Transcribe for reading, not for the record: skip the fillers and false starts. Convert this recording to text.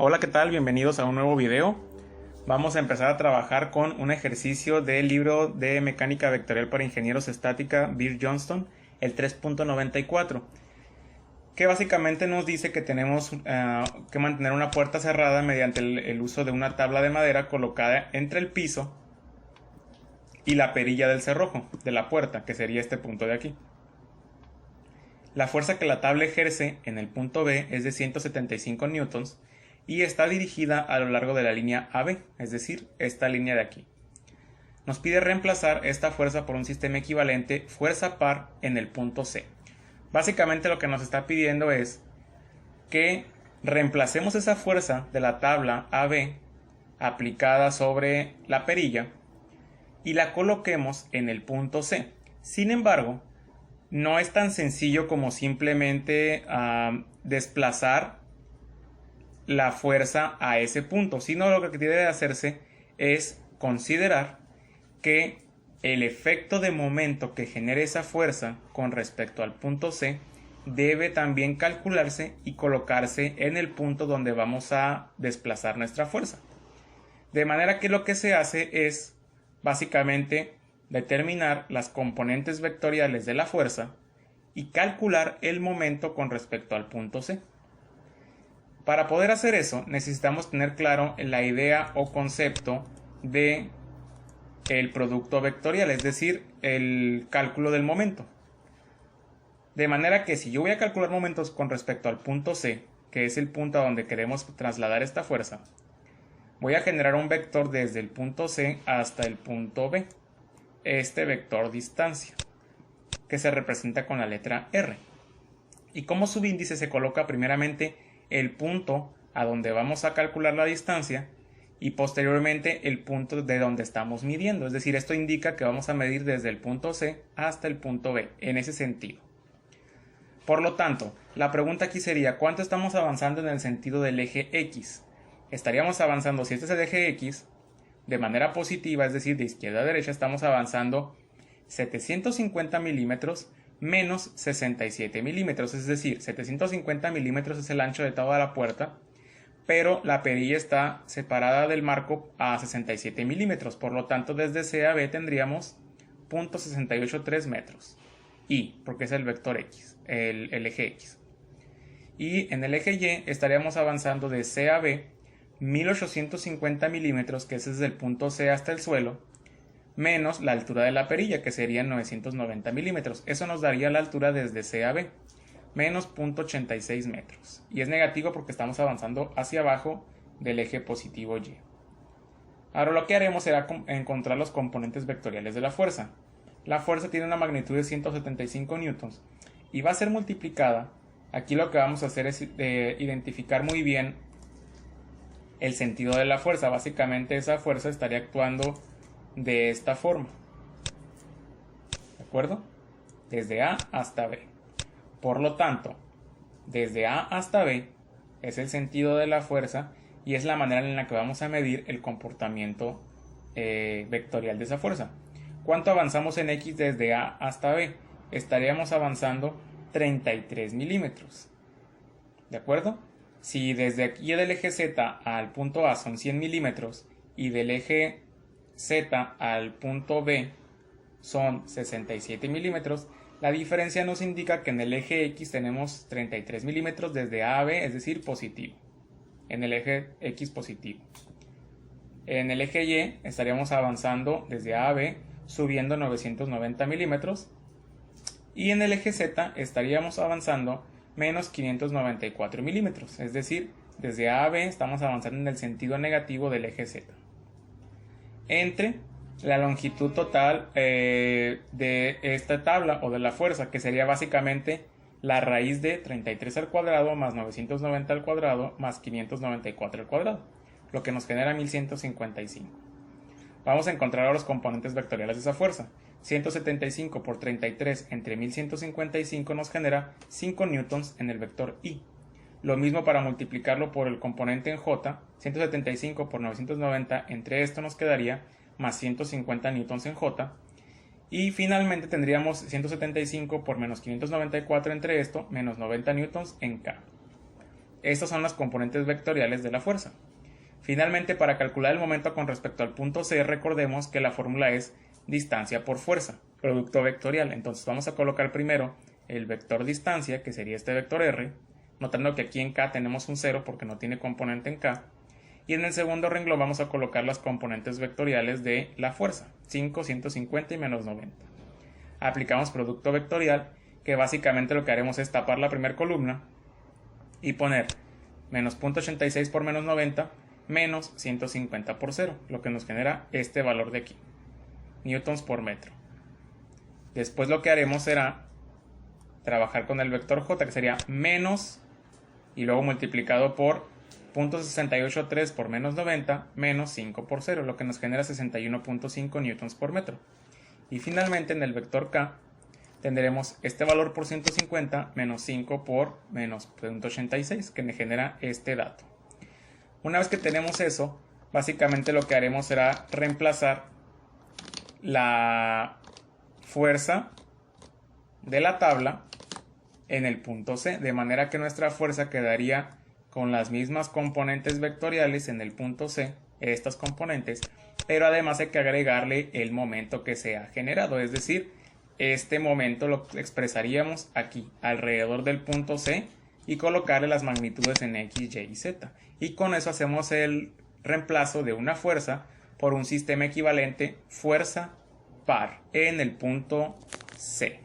Hola, ¿qué tal? Bienvenidos a un nuevo video. Vamos a empezar a trabajar con un ejercicio del libro de Mecánica Vectorial para Ingenieros Estática Beer Johnston, el 3.94, que básicamente nos dice que tenemos que mantener una puerta cerrada mediante el uso de una tabla de madera colocada entre el piso y la perilla del cerrojo de la puerta, que sería este punto de aquí. La fuerza que la tabla ejerce en el punto B es de 175 newtons y está dirigida a lo largo de la línea AB, es decir, esta línea de aquí. Nos pide reemplazar esta fuerza por un sistema equivalente fuerza par en el punto C. Básicamente lo que nos está pidiendo es que reemplacemos esa fuerza de la tabla AB aplicada sobre la perilla y la coloquemos en el punto C. Sin embargo, no es tan sencillo como simplemente desplazar la fuerza a ese punto, sino lo que debe hacerse es considerar que el efecto de momento que genere esa fuerza con respecto al punto C debe también calcularse y colocarse en el punto donde vamos a desplazar nuestra fuerza. De manera que lo que se hace es básicamente determinar las componentes vectoriales de la fuerza y calcular el momento con respecto al punto C. Para poder hacer eso necesitamos tener claro la idea o concepto de el producto vectorial, es decir, el cálculo del momento. De manera que si yo voy a calcular momentos con respecto al punto C, que es el punto a donde queremos trasladar esta fuerza, voy a generar un vector desde el punto C hasta el punto B, este vector distancia, que se representa con la letra R. Y como subíndice se coloca primeramente el punto a donde vamos a calcular la distancia y posteriormente el punto de donde estamos midiendo. Es decir, esto indica que vamos a medir desde el punto C hasta el punto B, en ese sentido. Por lo tanto, la pregunta aquí sería, ¿cuánto estamos avanzando en el sentido del eje X? Estaríamos avanzando, si este es el eje X, de manera positiva, es decir, de izquierda a derecha, estamos avanzando 750 milímetros menos 67 milímetros, es decir, 750 milímetros es el ancho de toda la puerta, pero la perilla está separada del marco a 67 milímetros, por lo tanto desde C a B tendríamos 0.683 metros, y porque es el vector X, el eje X. Y en el eje Y estaríamos avanzando de C a B 1850 milímetros, que es desde el punto C hasta el suelo, menos la altura de la perilla, que serían 990 milímetros. Eso nos daría la altura desde C a B, menos 0.86 metros. Y es negativo porque estamos avanzando hacia abajo del eje positivo Y. Ahora lo que haremos será encontrar los componentes vectoriales de la fuerza. La fuerza tiene una magnitud de 175 newtons y va a ser multiplicada. Aquí lo que vamos a hacer es identificar muy bien el sentido de la fuerza. Básicamente esa fuerza estaría actuando de esta forma, ¿de acuerdo? Desde A hasta B. Por lo tanto, desde A hasta B es el sentido de la fuerza y es la manera en la que vamos a medir el comportamiento vectorial de esa fuerza. ¿Cuánto avanzamos en X desde A hasta B? Estaríamos avanzando 33 milímetros, ¿de acuerdo? Si desde aquí del eje Z al punto A son 100 milímetros y del eje Z al punto B son 67 milímetros, la diferencia nos indica que en el eje X tenemos 33 milímetros desde A a B, es decir, positivo, en el eje X positivo. En el eje Y estaríamos avanzando desde A a B, subiendo 990 milímetros, y en el eje Z estaríamos avanzando menos 594 milímetros, es decir, desde A a B estamos avanzando en el sentido negativo del eje Z. Entre la longitud total de esta tabla o de la fuerza, que sería básicamente la raíz de 33 al cuadrado más 990 al cuadrado más 594 al cuadrado, lo que nos genera 1155. Vamos a encontrar ahora los componentes vectoriales de esa fuerza. 175 por 33 entre 1155 nos genera 5 newtons en el vector Y. Lo mismo para multiplicarlo por el componente en J, 175 por 990 entre esto nos quedaría más 150 newtons en J. Y finalmente tendríamos 175 por menos 594 entre esto, menos 90 newtons en K. Estas son las componentes vectoriales de la fuerza. Finalmente, para calcular el momento con respecto al punto C, recordemos que la fórmula es distancia por fuerza, producto vectorial. Entonces vamos a colocar primero el vector distancia, que sería este vector R, notando que aquí en K tenemos un 0 porque no tiene componente en K. Y en el segundo renglón vamos a colocar las componentes vectoriales de la fuerza, 5, 150 y menos 90. Aplicamos producto vectorial, que básicamente lo que haremos es tapar la primera columna y poner menos 0.86 por menos 90 menos 150 por 0, lo que nos genera este valor de aquí, newtons por metro. Después lo que haremos será trabajar con el vector J, que sería menos y luego multiplicado por 0.683 por menos 90 menos 5 por 0, lo que nos genera 61.5 newtons por metro. Y finalmente en el vector K tendremos este valor por 150 menos 5 por menos 0.86, que me genera este dato. Una vez que tenemos eso, básicamente lo que haremos será reemplazar la fuerza de la tabla en el punto C, de manera que nuestra fuerza quedaría con las mismas componentes vectoriales en el punto C, estas componentes, pero además hay que agregarle el momento que se ha generado, es decir, este momento lo expresaríamos aquí, alrededor del punto C, y colocarle las magnitudes en X, Y y Z. Y con eso hacemos el reemplazo de una fuerza por un sistema equivalente fuerza par en el punto C.